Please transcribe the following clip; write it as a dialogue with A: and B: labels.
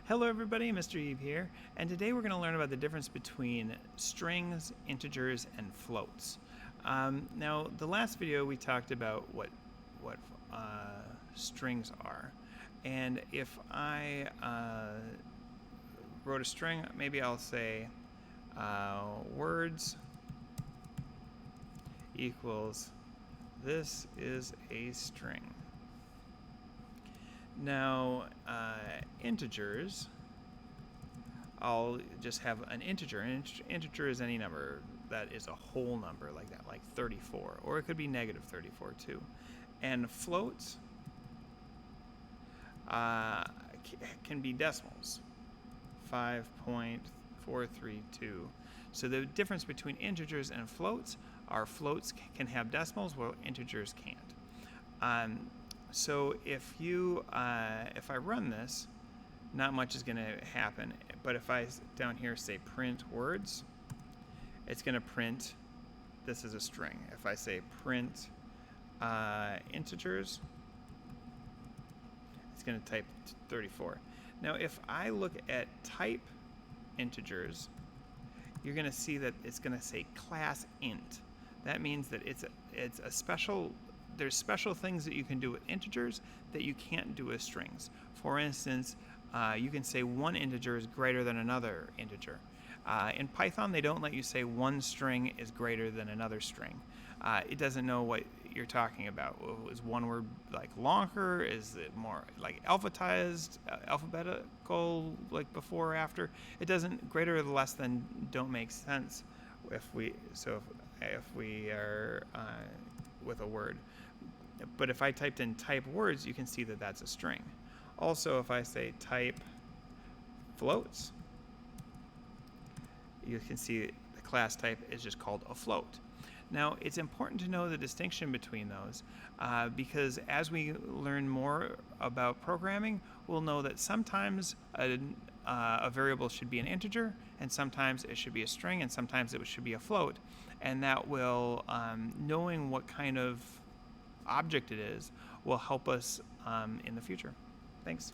A: Hello everybody, Mr. Eve here, and today we're going to learn about the difference between strings, integers, and floats. Now, the last video we talked about what strings are, and if I wrote a string, maybe I'll say words equals this is a string. Now, integers, I'll just have an integer. An integer is any number that is a whole number like that, like 34, or it could be negative 34 too. And floats can be decimals, 5.432. So the difference between integers and floats are floats can have decimals, while integers can't. So if I run this, not much is going to happen. But if I down here say print words, it's going to print this is a string. If I say print integers, it's going to type 34. Now if I look at type integers, you're going to see that it's going to say class int. That means that it's a special. There's special things that you can do with integers that you can't do with strings. For instance, you can say one integer is greater than another integer. In Python, they don't let you say one string is greater than another string. It doesn't know what you're talking about. Is one word like longer? Is it more like alphabetized, alphabetical, like before or after? It doesn't. Greater or less than don't make sense if we are with a word. But if I typed in type words, you can see that that's a string. Also, if I say type floats, you can see the class type is just called a float. Now, it's important to know the distinction between those because as we learn more about programming, we'll know that sometimes a variable should be an integer, and sometimes it should be a string, and sometimes it should be a float. And that will, knowing what kind of object it is, will help us in the future. Thanks.